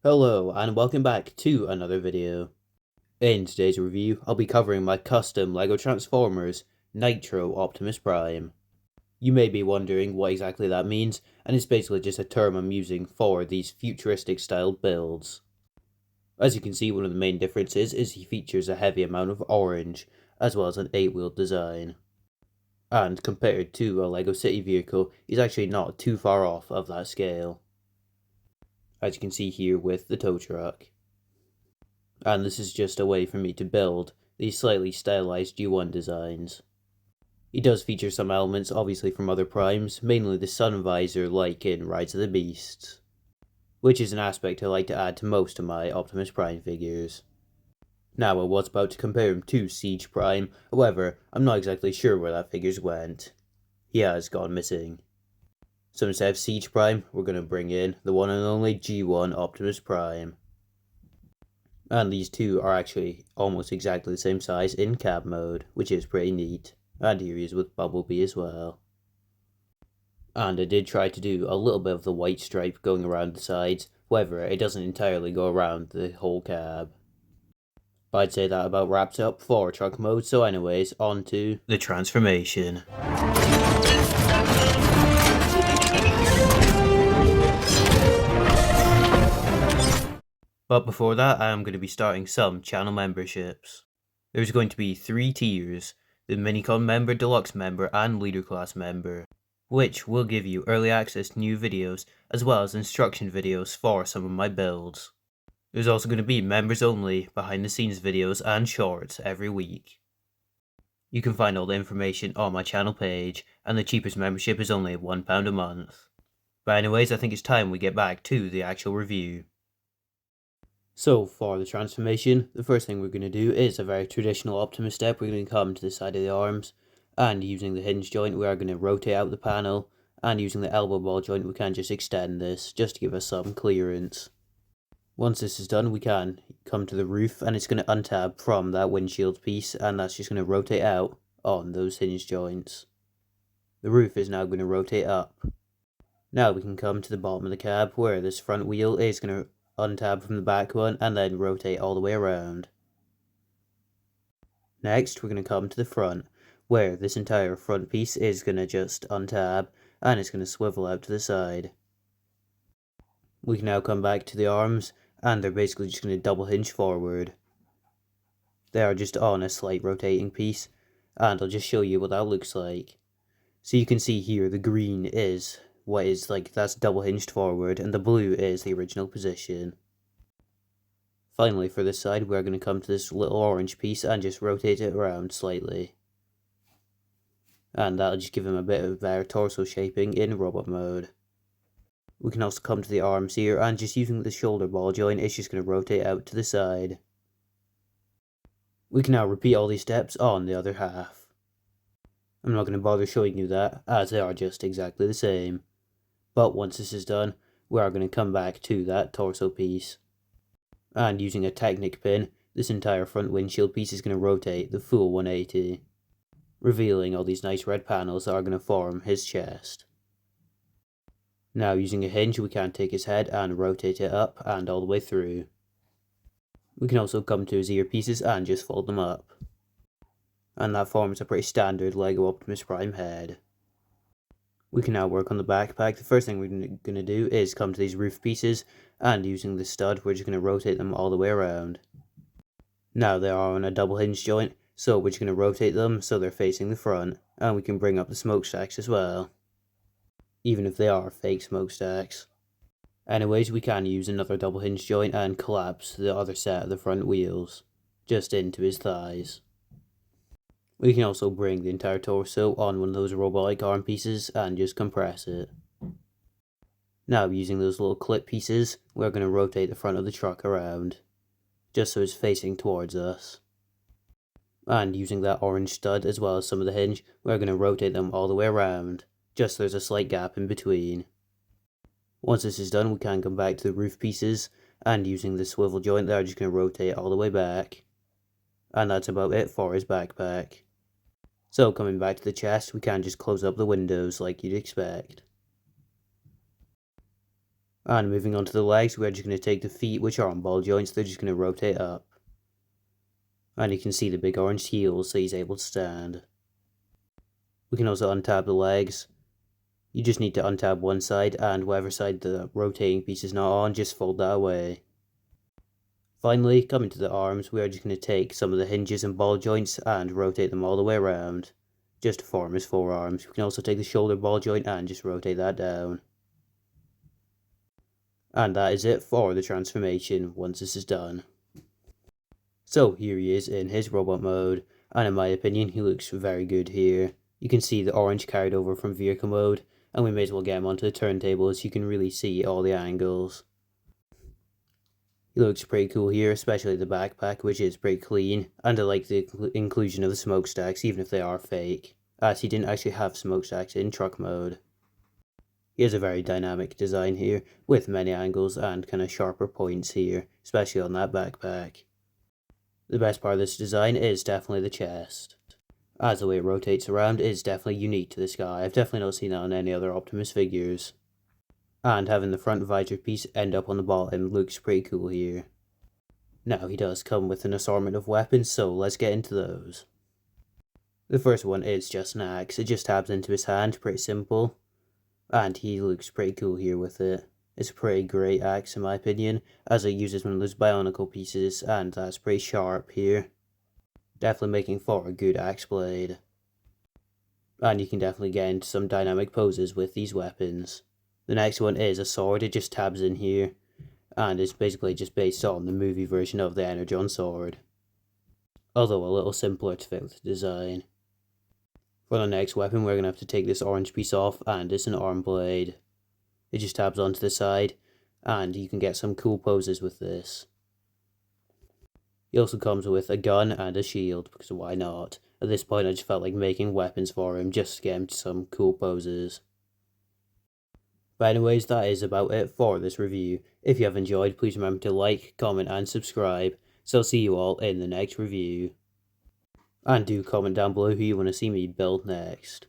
Hello and welcome back to another video. In today's review, I'll be covering my custom LEGO Transformers Nitro Optimus Prime. You may be wondering what exactly that means, and it's basically just a term I'm using for these futuristic style builds. As you can see, one of the main differences is he features a heavy amount of orange, as well as an 8-wheel design. And compared to a LEGO City vehicle, he's actually not too far off of that scale, as you can see here with the tow truck. And this is just a way for me to build these slightly stylized U1 designs. He does feature some elements obviously from other primes, mainly the sun visor like in Rise of the Beasts, which is an aspect I like to add to most of my Optimus Prime figures. Now I was about to compare him to Siege Prime, however I'm not exactly sure where that figure's went. He has gone missing. So instead of Siege Prime, we're going to bring in the one and only G1 Optimus Prime. And these two are actually almost exactly the same size in cab mode, which is pretty neat. And here he is with Bumblebee as well. And I did try to do a little bit of the white stripe going around the sides, however it doesn't entirely go around the whole cab. But I'd say that about wraps up for truck mode, so anyways, on to the transformation. But before that, I am going to be starting some channel memberships. There's going to be 3 tiers, the Minicon member, Deluxe member, and Leader Class member, which will give you early access to new videos, as well as instruction videos for some of my builds. There's also going to be members only, behind the scenes videos and shorts every week. You can find all the information on my channel page, and the cheapest membership is only £1 a month. But anyways, I think it's time we get back to the actual review. So for the transformation, the first thing we're going to do is a very traditional Optimus step. We're going to come to the side of the arms, and using the hinge joint we are going to rotate out the panel, and using the elbow ball joint we can just extend this, just to give us some clearance. Once this is done we can come to the roof, and it's going to untab from that windshield piece, and that's just going to rotate out on those hinge joints. The roof is now going to rotate up. Now we can come to the bottom of the cab, where this front wheel is going to untab from the back one and then rotate all the way around. Next we're going to come to the front, where this entire front piece is going to just untab and it's going to swivel out to the side. We can now come back to the arms, and they're basically just going to double hinge forward. They are just on a slight rotating piece, and I'll just show you what that looks like. So you can see here the green is what is like, that's double hinged forward, and the blue is the original position. Finally, for this side, we're going to come to this little orange piece and just rotate it around slightly. And that'll just give him a bit of better torso shaping in robot mode. We can also come to the arms here, and just using the shoulder ball joint, it's just going to rotate out to the side. We can now repeat all these steps on the other half. I'm not going to bother showing you that, as they are just exactly the same. But once this is done, we are going to come back to that torso piece. And using a Technic pin, this entire front windshield piece is going to rotate the full 180, revealing all these nice red panels that are going to form his chest. Now using a hinge we can take his head and rotate it up and all the way through. We can also come to his ear pieces and just fold them up. And that forms a pretty standard LEGO Optimus Prime head. We can now work on the backpack. The first thing we're going to do is come to these roof pieces, and using the stud we're just going to rotate them all the way around. Now they are on a double hinge joint, so we're just going to rotate them so they're facing the front, and we can bring up the smokestacks as well, even if they are fake smokestacks. Anyways, we can use another double hinge joint and collapse the other set of the front wheels just into his thighs. We can also bring the entire torso on one of those robotic arm pieces and just compress it. Now using those little clip pieces, we're going to rotate the front of the truck around, just so it's facing towards us. And using that orange stud as well as some of the hinge, we're going to rotate them all the way around, just so there's a slight gap in between. Once this is done we can come back to the roof pieces, and using the swivel joint there, just going to rotate all the way back. And that's about it for his backpack. So coming back to the chest, we can just close up the windows like you'd expect. And moving on to the legs, we're just going to take the feet, which are on ball joints, they're just going to rotate up. And you can see the big orange heels, so he's able to stand. We can also untab the legs. You just need to untab one side, and whatever side the rotating piece is not on, just fold that away. Finally, coming to the arms, we are just going to take some of the hinges and ball joints and rotate them all the way around, just to form his forearms. We can also take the shoulder ball joint and just rotate that down. And that is it for the transformation once this is done. So here he is in his robot mode, and in my opinion he looks very good here. You can see the orange carried over from vehicle mode, and we may as well get him onto the turntable so you can really see all the angles. He looks pretty cool here, especially the backpack, which is pretty clean, and I like the inclusion of the smokestacks even if they are fake, as he didn't actually have smokestacks in truck mode. He has a very dynamic design here, with many angles and kind of sharper points here, especially on that backpack. The best part of this design is definitely the chest, as the way it rotates around is definitely unique to this guy. I've definitely not seen that on any other Optimus figures. And having the front visor piece end up on the bottom looks pretty cool here. Now he does come with an assortment of weapons, so let's get into those. The first one is just an axe. It just tabs into his hand, pretty simple. And he looks pretty cool here with it. It's a pretty great axe in my opinion, as it uses one of those bionicle pieces, and that's pretty sharp here. Definitely making for a good axe blade. And you can definitely get into some dynamic poses with these weapons. The next one is a sword. It just tabs in here, and it's basically just based on the movie version of the Energon sword, although a little simpler to fit with the design. For the next weapon, we're going to have to take this orange piece off, and it's an arm blade. It just tabs onto the side, and you can get some cool poses with this. He also comes with a gun and a shield, because why not? At this point I just felt like making weapons for him, just to get him some cool poses. But anyways, that is about it for this review. If you have enjoyed, please remember to like, comment and subscribe. So I'll see you all in the next review. And do comment down below who you want to see me build next.